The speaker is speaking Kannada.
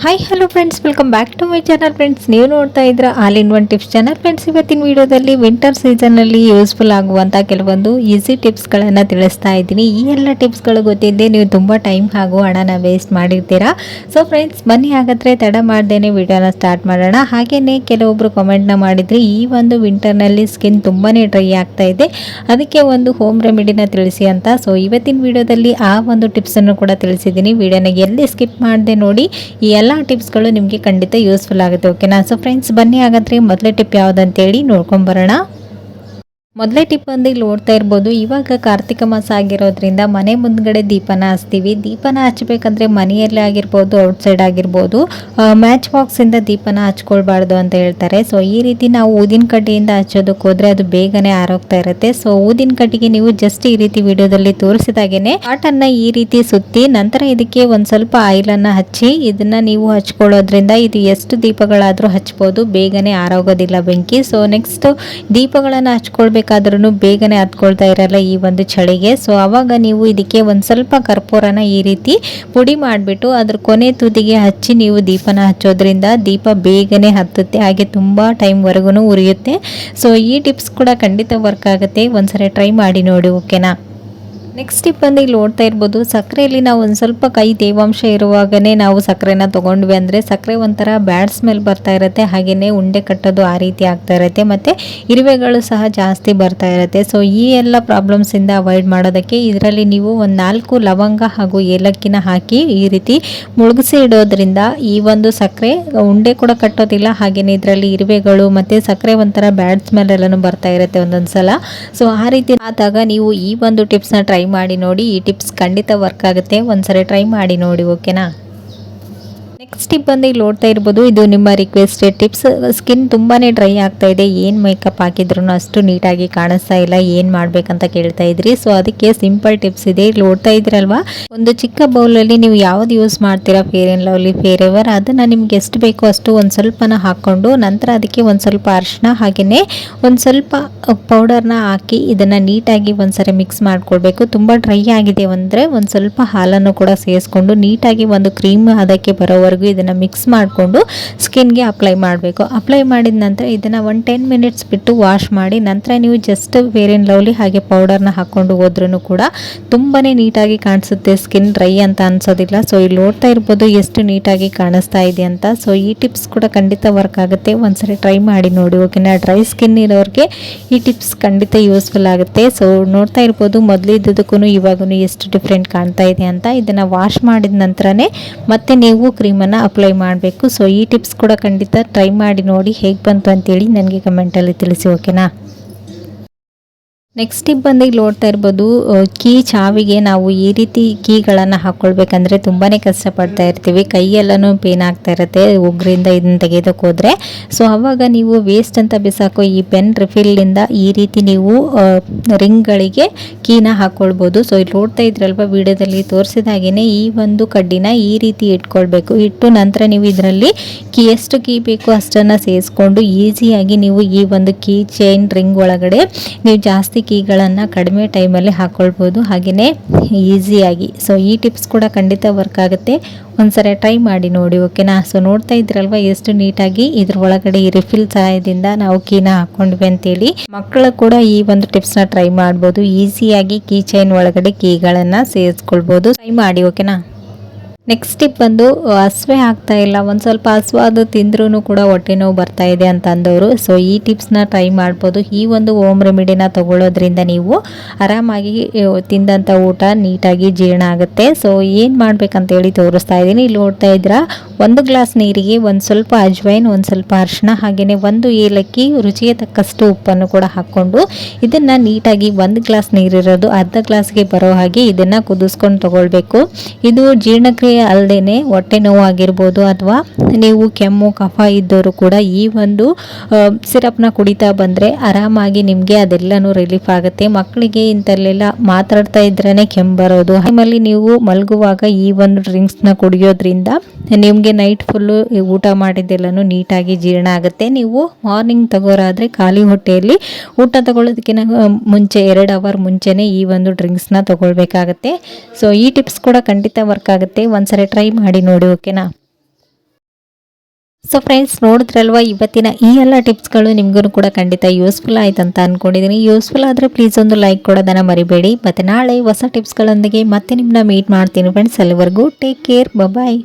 Hi hello friends, welcome back to my channel. Friends, ನೀವು ನೋಡ್ತಾ ಇದ್ರ all in one tips channel. Friends, ಇವತ್ತಿನ ವಿಡಿಯೋದಲ್ಲಿ ವಿಂಟರ್ ಸೀಸನ್ನಲ್ಲಿ ಯೂಸ್ಫುಲ್ ಆಗುವಂಥ ಕೆಲವೊಂದು ಈಸಿ ಟಿಪ್ಸ್ಗಳನ್ನು ತಿಳಿಸ್ತಾ ಇದ್ದೀನಿ. ಈ ಎಲ್ಲ ಟಿಪ್ಸ್ಗಳು ಗೊತ್ತಿದ್ದೆ ನೀವು ತುಂಬ ಟೈಮ್ ಹಾಗೂ ಹಣನ ವೇಸ್ಟ್ ಮಾಡಿರ್ತೀರಾ. ಸೊ ಫ್ರೆಂಡ್ಸ್, ಬನ್ನಿ ಹಾಗಾದರೆ ತಡ ಮಾಡ್ದೇನೆ ವಿಡಿಯೋನ ಸ್ಟಾರ್ಟ್ ಮಾಡೋಣ. ಹಾಗೆಯೇ ಕೆಲವೊಬ್ಬರು ಕಮೆಂಟ್ನ ಮಾಡಿದರೆ ಈ ಒಂದು ವಿಂಟರ್ನಲ್ಲಿ ಸ್ಕಿನ್ ತುಂಬಾ ಡ್ರೈ ಆಗ್ತಾ ಇದೆ, ಅದಕ್ಕೆ ಒಂದು ಹೋಮ್ ರೆಮಿಡಿನ ತಿಳಿಸಿ ಅಂತ. ಸೊ ಇವತ್ತಿನ ವಿಡಿಯೋದಲ್ಲಿ ಆ ಒಂದು ಟಿಪ್ಸನ್ನು ಕೂಡ ತಿಳಿಸಿದ್ದೀನಿ. ವಿಡಿಯೋನ ಎಲ್ಲಿ ಸ್ಕಿಪ್ ಮಾಡದೆ ನೋಡಿ, ಈ ಎಲ್ಲ ಟಿಪ್ಸ್ಗಳು ನಿಮಗೆ ಖಂಡಿತ ಯೂಸ್ಫುಲ್ ಆಗುತ್ತೆ. ಓಕೆನಾ? ಸೊ ಫ್ರೆಂಡ್ಸ್, ಬನ್ನಿ ಹಾಗಾದರೆ ಮೊದಲೇ ಟಿಪ್ ಯಾವುದಂತೇಳಿ ನೋಡ್ಕೊಂಬರೋಣ. ಮೊದಲೇ ಟಿಪ್ ಬಂದು ಇಲ್ಲಿ ನೋಡ್ತಾ ಇರ್ಬೋದು, ಇವಾಗ ಕಾರ್ತಿಕ ಮಾಸ ಆಗಿರೋದ್ರಿಂದ ಮನೆ ಮುಂದ್ಗಡೆ ದೀಪನ ಹಚ್ತೀವಿ. ದೀಪನ ಹಚ್ಚಬೇಕಂದ್ರೆ ಮನೆಯಲ್ಲೇ ಆಗಿರ್ಬೋದು, ಔಟ್ಸೈಡ್ ಆಗಿರ್ಬೋದು, ಮ್ಯಾಚ್ ಬಾಕ್ಸಿಂದ ದೀಪನ ಹಚ್ಕೊಳ್ಬಾರ್ದು ಅಂತ ಹೇಳ್ತಾರೆ. ಸೊ ಈ ರೀತಿ ನಾವು ಊದಿನ ಕಡ್ಡಿಯಿಂದ ಹಚ್ಚೋದಕ್ಕೆ ಹೋದರೆ ಅದು ಬೇಗನೆ ಆರೋಗ್ತಾ ಇರುತ್ತೆ. ಸೊ ಊದಿನ ಕಡ್ಡಿಗೆ ನೀವು ಜಸ್ಟ್ ಈ ರೀತಿ ವಿಡಿಯೋದಲ್ಲಿ ತೋರಿಸಿದಾಗೇನೆ ಕಾಟನ್ನ ಈ ರೀತಿ ಸುತ್ತಿ ನಂತರ ಇದಕ್ಕೆ ಒಂದು ಸ್ವಲ್ಪ ಆಯಿಲನ್ನು ಹಚ್ಚಿ ಇದನ್ನ ನೀವು ಹಚ್ಕೊಳ್ಳೋದ್ರಿಂದ ಇದು ಎಷ್ಟು ದೀಪಗಳಾದರೂ ಹಚ್ಬೋದು, ಬೇಗನೆ ಆರೋಗೋದಿಲ್ಲ ಬೆಂಕಿ. ಸೊ ನೆಕ್ಸ್ಟ್ ದೀಪಗಳನ್ನು ಹಚ್ಕೊಳ್ಬೇಕು ಬೇಕಾದ್ರೂ ಬೇಗನೆ ಹತ್ಕೊಳ್ತಾ ಇರಲ್ಲ ಈ ಒಂದು ಚಳಿಗೆ. ಸೊ ಅವಾಗ ನೀವು ಇದಕ್ಕೆ ಒಂದು ಸ್ವಲ್ಪ ಕರ್ಪೂರನ ಈ ರೀತಿ ಪುಡಿ ಮಾಡಿಬಿಟ್ಟು ಅದ್ರ ಕೊನೆ ತುದಿಗೆ ಹಚ್ಚಿ ನೀವು ದೀಪನ ಹಚ್ಚೋದ್ರಿಂದ ದೀಪ ಬೇಗನೆ ಹತ್ತುತ್ತೆ, ಹಾಗೆ ತುಂಬ ಟೈಮ್ವರೆಗೂ ಉರಿಯುತ್ತೆ. ಸೊ ಈ ಟಿಪ್ಸ್ ಕೂಡ ಖಂಡಿತ ವರ್ಕ್ ಆಗುತ್ತೆ, ಒಂದ್ಸರಿ ಟ್ರೈ ಮಾಡಿ ನೋಡಿ. ಓಕೆನಾ? ನೆಕ್ಸ್ಟ್ ಟಿಪ್ ಬಂದು ಇಲ್ಲಿ ನೋಡ್ತಾ ಇರ್ಬೋದು, ಸಕ್ಕರೆಯಲ್ಲಿ ನಾವು ಒಂದು ಸ್ವಲ್ಪ ಕೈ ತೇವಾಂಶ ಇರುವಾಗನೇ ನಾವು ಸಕ್ಕರೆನ ತೊಗೊಂಡ್ವಿ ಅಂದರೆ ಸಕ್ಕರೆ ಒಂಥರ ಬ್ಯಾಡ್ ಸ್ಮೆಲ್ ಬರ್ತಾ ಇರುತ್ತೆ, ಹಾಗೆಯೇ ಉಂಡೆ ಕಟ್ಟೋದು ಆ ರೀತಿ ಆಗ್ತಾ ಇರುತ್ತೆ, ಮತ್ತು ಇರುವೆಗಳು ಸಹ ಜಾಸ್ತಿ ಬರ್ತಾ ಇರುತ್ತೆ. ಸೊ ಈ ಎಲ್ಲ ಪ್ರಾಬ್ಲಮ್ಸಿಂದ ಅವಾಯ್ಡ್ ಮಾಡೋದಕ್ಕೆ ಇದರಲ್ಲಿ ನೀವು ಒಂದು 4 ಲವಂಗ ಹಾಗೂ ಏಲಕ್ಕಿನ ಹಾಕಿ ಈ ರೀತಿ ಮುಳುಗಿಸಿ ಇಡೋದ್ರಿಂದ ಈ ಒಂದು ಸಕ್ಕರೆ ಉಂಡೆ ಕೂಡ ಕಟ್ಟೋದಿಲ್ಲ, ಹಾಗೆಯೇ ಇದರಲ್ಲಿ ಇರುವೆಗಳು ಮತ್ತು ಸಕ್ಕರೆ ಒಂಥರ ಬ್ಯಾಡ್ ಸ್ಮೆಲ್ ಎಲ್ಲನೂ ಬರ್ತಾ ಇರುತ್ತೆ ಒಂದೊಂದು ಸಲ. ಸೊ ಆ ರೀತಿ ಆದಾಗ ನೀವು ಈ ಒಂದು ಟಿಪ್ಸ್ನ ಟ್ರೈ ಮಾಡಿ ನೋಡಿ. ಈ ಟಿಪ್ಸ್ ಖಂಡಿತ ವರ್ಕ್ ಆಗುತ್ತೆ, ಒಂದ್ಸರಿ ಟ್ರೈ ಮಾಡಿ ನೋಡಿ. ಓಕೆನಾ? ನೆಕ್ಸ್ಟ್ ಟಿಪ್ ಬಂದು ಇಲ್ಲಿ ನೋಡ್ತಾ ಇರ್ಬೋದು, ಇದು ನಿಮ್ಮ ರಿಕ್ವೆಸ್ಟೆಡ್ ಟಿಪ್ಸ್. ಸ್ಕಿನ್ ತುಂಬಾ ಡ್ರೈ ಆಗ್ತಾ ಇದೆ, ಏನು ಮೇಕಪ್ ಹಾಕಿದ್ರು ಅಷ್ಟು ನೀಟಾಗಿ ಕಾಣಿಸ್ತಾ ಇಲ್ಲ, ಏನು ಮಾಡ್ಬೇಕಂತ ಕೇಳ್ತಾ ಇದ್ರಿ. ಸೊ ಅದಕ್ಕೆ ಸಿಂಪಲ್ ಟಿಪ್ಸ್ ಇದೆ, ಇಲ್ಲಿ ನೋಡ್ತಾ ಇದ್ರಲ್ವಾ, ಒಂದು ಚಿಕ್ಕ ಬೌಲಲ್ಲಿ ನೀವು ಯಾವ್ದು ಯೂಸ್ ಮಾಡ್ತೀರಾ, fair and lovely, fair ever, ಅದನ್ನು ನಿಮ್ಗೆ ಎಷ್ಟು ಬೇಕೋ ಅಷ್ಟು ಒಂದು ಸ್ವಲ್ಪನ ಹಾಕ್ಕೊಂಡು ನಂತರ ಅದಕ್ಕೆ ಒಂದು ಸ್ವಲ್ಪ ಅರಿಶಿನ ಹಾಗೆಯೇ ಒಂದು ಸ್ವಲ್ಪ ಪೌಡರ್ನ ಹಾಕಿ ಇದನ್ನು ನೀಟಾಗಿ ಒಂದ್ಸರಿ ಮಿಕ್ಸ್ ಮಾಡ್ಕೊಳ್ಬೇಕು. ತುಂಬ ಡ್ರೈ ಆಗಿದೆ ಅಂದರೆ ಒಂದು ಸ್ವಲ್ಪ ಹಾಲನ್ನು ಕೂಡ ಸೇರಿಸ್ಕೊಂಡು ನೀಟಾಗಿ ಒಂದು ಕ್ರೀಮ್ ಅದಕ್ಕೆ ಬರೋವರೆಗೂ ಇದನ್ನು ಮಿಕ್ಸ್ ಮಾಡಿಕೊಂಡು ಸ್ಕಿನ್ಗೆ ಅಪ್ಲೈ ಮಾಡಬೇಕು. ಅಪ್ಲೈ ಮಾಡಿದ ನಂತರ ಇದನ್ನು ಒಂದು 10 ಮಿನಿಟ್ಸ್ ಬಿಟ್ಟು ವಾಶ್ ಮಾಡಿ ನಂತರ ನೀವು ಜಸ್ಟ್ ಫೇರ್ ಆ್ಯಂಡ್ ಲವ್ಲಿ ಹಾಗೆ ಪೌಡರ್ನ ಹಾಕ್ಕೊಂಡು ಹೋದ್ರೂ ಕೂಡ ತುಂಬಾ ನೀಟಾಗಿ ಕಾಣಿಸುತ್ತೆ, ಸ್ಕಿನ್ ಡ್ರೈ ಅಂತ ಅನ್ಸೋದಿಲ್ಲ. ಸೊ ಇಲ್ಲಿ ನೋಡ್ತಾ ಇರ್ಬೋದು ಎಷ್ಟು ನೀಟಾಗಿ ಕಾಣಿಸ್ತಾ ಇದೆ ಅಂತ. ಸೊ ಈ ಟಿಪ್ಸ್ ಕೂಡ ಖಂಡಿತ ವರ್ಕ್ ಆಗುತ್ತೆ, ಒಂದ್ಸರಿ ಟ್ರೈ ಮಾಡಿ ನೋಡಿ. ಓಕೆನಾ? ಡ್ರೈ ಸ್ಕಿನ್ ಇರೋರಿಗೆ ಈ ಟಿಪ್ಸ್ ಖಂಡಿತ ಯೂಸ್ಫುಲ್ ಆಗುತ್ತೆ. ಸೊ ನೋಡ್ತಾ ಇರ್ಬೋದು ಮೊದಲಿದ್ದಕ್ಕೂ ಇವಾಗೂ ಎಷ್ಟು ಡಿಫ್ರೆಂಟ್ ಕಾಣ್ತಾ ಇದೆ ಅಂತ. ಇದನ್ನು ವಾಶ್ ಮಾಡಿದ ನಂತರನೇ ಮತ್ತೆ ನೀವು ಕ್ರೀಮನ್ನು ಅಪ್ಲೈ ಮಾಡಬೇಕು. ಸೊ ಈ ಟಿಪ್ಸ್ ಕೂಡ ಖಂಡಿತ ಟ್ರೈ ಮಾಡಿ ನೋಡಿ, ಹೇಗೆ ಬಂತು ಅಂತೇಳಿ ನನಗೆ ಕಮೆಂಟಲ್ಲಿ ತಿಳಿಸಿ. ಓಕೆನಾ? ನೆಕ್ಸ್ಟ್ ಟಿಪ್ ಬಂದು ಇಲ್ಲಿ ನೋಡ್ತಾ ಇರ್ಬೋದು, ಕೀ ಚಾವಿಗೆ ನಾವು ಈ ರೀತಿ ಕೀಗಳನ್ನು ಹಾಕ್ಕೊಳ್ಬೇಕಂದ್ರೆ ತುಂಬಾ ಕಷ್ಟಪಡ್ತಾ ಇರ್ತೀವಿ, ಕೈಯೆಲ್ಲನೂ ಪೇನ್ ಆಗ್ತಾ ಇರುತ್ತೆ ಉಗ್ರಿಂದ ಇದನ್ನು ತೆಗೆಯೋದಕ್ಕೆ ಹೋದರೆ. ಸೊ ಆವಾಗ ನೀವು ವೇಸ್ಟ್ ಅಂತ ಬಿಸಾಕೋ ಈ ಪೆನ್ ರಿಫಿಲ್ಲಿಂದ ಈ ರೀತಿ ನೀವು ರಿಂಗ್ಗಳಿಗೆ ಕೀನ ಹಾಕ್ಕೊಳ್ಬೋದು. ಸೊ ಇಲ್ಲಿ ನೋಡ್ತಾ ಇದ್ರಲ್ವ ವಿಡಿಯೋದಲ್ಲಿ ತೋರಿಸಿದ ಹಾಗೆಯೇ ಈ ಒಂದು ಕಡ್ಡಿನ ಈ ರೀತಿ ಇಟ್ಕೊಳ್ಬೇಕು. ಇಟ್ಟು ನಂತರ ನೀವು ಇದರಲ್ಲಿ ಎಷ್ಟು ಕೀ ಬೇಕು ಅಷ್ಟನ್ನು ಸೇರಿಸ್ಕೊಂಡು ಈಸಿಯಾಗಿ ನೀವು ಈ ಒಂದು ಕೀ ಚೈನ್ ರಿಂಗ್ ಒಳಗಡೆ ನೀವು ಜಾಸ್ತಿ ಕೀಗಳನ್ನು ಕಡಿಮೆ ಟೈಮಲ್ಲಿ ಹಾಕ್ಕೊಳ್ಬೋದು, ಹಾಗೆಯೇ ಈಸಿಯಾಗಿ. ಸೊ ಈ ಟಿಪ್ಸ್ ಕೂಡ ಖಂಡಿತ ವರ್ಕ್ ಆಗುತ್ತೆ, ಒಂದ್ಸರಿ ಟ್ರೈ ಮಾಡಿ ನೋಡಿ. ಓಕೆನಾ? ಸೊ ನೋಡ್ತಾ ಇದ್ರಲ್ವ ಎಷ್ಟು ನೀಟಾಗಿ ಇದ್ರ ಒಳಗಡೆ ಈ ರಿಫಿಲ್ ಸಹಾಯದಿಂದ ನಾವು ಕೀನ ಹಾಕ್ಕೊಂಡ್ವಿ ಅಂತೇಳಿ. ಮಕ್ಕಳು ಕೂಡ ಈ ಒಂದು ಟಿಪ್ಸ್ನ ಟ್ರೈ ಮಾಡ್ಬೋದು, ಈಸಿಯಾಗಿ ಕೀ ಚೈನ್ ಒಳಗಡೆ ಕೀಗಳನ್ನು ಸೇರಿಸ್ಕೊಳ್ಬೋದು. ಟ್ರೈ ಮಾಡಿ. ಓಕೆನಾ? ನೆಕ್ಸ್ಟ್ ಟಿಪ್ ಬಂದು ಹಸುವೆ ಆಗ್ತಾ ಇಲ್ಲ, ಒಂದು ಸ್ವಲ್ಪ ಹಸುವಾದು ತಿಂದ್ರೂ ಕೂಡ ಹೊಟ್ಟೆ ನೋವು ಬರ್ತಾ ಇದೆ ಅಂತ ಅಂದವರು. ಸೊ ಈ ಟಿಪ್ಸ್ನ ಟ್ರೈ ಮಾಡ್ಬೋದು. ಈ ಒಂದು ಹೋಮ್ ರೆಮಿಡಿನ ತಗೊಳ್ಳೋದ್ರಿಂದ ನೀವು ಆರಾಮಾಗಿ ತಿಂದಂಥ ಊಟ ನೀಟಾಗಿ ಜೀರ್ಣ ಆಗುತ್ತೆ. ಸೊ ಏನು ಮಾಡ್ಬೇಕಂತ ಹೇಳಿ ತೋರಿಸ್ತಾ ಇದ್ದೀನಿ. ಇಲ್ಲಿ ನೋಡ್ತಾ ಇದ್ದೀರಾ, 1 ಗ್ಲಾಸ್ ನೀರಿಗೆ ಒಂದು ಸ್ವಲ್ಪ ಅಜ್ವೈನ್, ಒಂದು ಸ್ವಲ್ಪ ಅರಿಶಿನ, ಹಾಗೆಯೇ 1 ಏಲಕ್ಕಿ, ರುಚಿಗೆ ತಕ್ಕಷ್ಟು ಉಪ್ಪನ್ನು ಕೂಡ ಹಾಕ್ಕೊಂಡು ಇದನ್ನು ನೀಟಾಗಿ 1 ಗ್ಲಾಸ್ ನೀರಿರೋದು ಅರ್ಧ ಗ್ಲಾಸ್ಗೆ ಬರೋ ಹಾಗೆ ಇದನ್ನು ಕುದಿಸ್ಕೊಂಡು ತಗೊಳ್ಬೇಕು. ಇದು ಜೀರ್ಣಕ್ರಿಯೆ ಅಲ್ಲದೇನೆ ಹೊಟ್ಟೆ ನೋವು ಆಗಿರ್ಬೋದು ಅಥವಾ ನೀವು ಕೆಮ್ಮು ಕಫ ಇದ್ದವರು ಕೂಡ ಈ ಒಂದು ಸಿರಪ್ನ ಕುಡಿತಾ ಬಂದರೆ ಆರಾಮಾಗಿ ನಿಮಗೆ ಅದೆಲ್ಲನೂ ರಿಲೀಫ್ ಆಗುತ್ತೆ. ಮಕ್ಕಳಿಗೆ ಇಂಥಲ್ಲೆಲ್ಲ ಮಾತಾಡ್ತಾ ಇದ್ರೇ ಕೆಮ್ಮು ಬರೋದು, ಆಮೇಲೆ ನೀವು ಮಲಗುವಾಗ ಈ ಒಂದು ಡ್ರಿಂಕ್ಸ್ನ ಕುಡಿಯೋದ್ರಿಂದ ನಿಮಗೆ ನೈಟ್ ಫುಲ್ಲು ಊಟ ಮಾಡಿದ್ದೆಲ್ಲನೂ ನೀಟಾಗಿ ಜೀರ್ಣ ಆಗುತ್ತೆ. ನೀವು ಮಾರ್ನಿಂಗ್ ತಗೋರಾದರೆ ಖಾಲಿ ಹೊಟ್ಟೆಯಲ್ಲಿ ಊಟ ತಗೊಳ್ಳೋದಕ್ಕಿಂತ ಮುಂಚೆ 2 ಅವರ್ ಮುಂಚೆನೇ ಈ ಒಂದು ಡ್ರಿಂಕ್ಸ್ನ ತಗೊಳ್ಬೇಕಾಗತ್ತೆ. ಸೊ ಈ ಟಿಪ್ಸ್ ಕೂಡ ಖಂಡಿತ ವರ್ಕ್ ಆಗುತ್ತೆ, ಒಂದ್ಸರಿ ಟ್ರೈ ಮಾಡಿ ನೋಡಿ. ಓಕೆನಾ? ಸೊ ಫ್ರೆಂಡ್ಸ್, ನೋಡಿದ್ರಲ್ವಾ ಇವತ್ತಿನ ಈ ಎಲ್ಲ ಟಿಪ್ಸ್ಗಳು ನಿಮಗೂ ಕೂಡ ಖಂಡಿತ ಯೂಸ್ಫುಲ್ ಆಯ್ತು ಅಂತ ಅಂದ್ಕೊಂಡಿದ್ದೀನಿ. ಯೂಸ್ಫುಲ್ ಆದರೆ ಪ್ಲೀಸ್ ಒಂದು ಲೈಕ್ ಕೊಡೋದನ್ನು ಮರಿಬೇಡಿ. ಮತ್ತು ನಾಳೆ ಹೊಸ ಟಿಪ್ಸ್ಗಳೊಂದಿಗೆ ಮತ್ತೆ ನಿಮ್ಮನ್ನ ಮೀಟ್ ಮಾಡ್ತೀನಿ ಫ್ರೆಂಡ್ಸ್. ಅಲ್ಲಿವರೆಗೂ ಟೇಕ್ ಕೇರ್, ಬಾಯ್.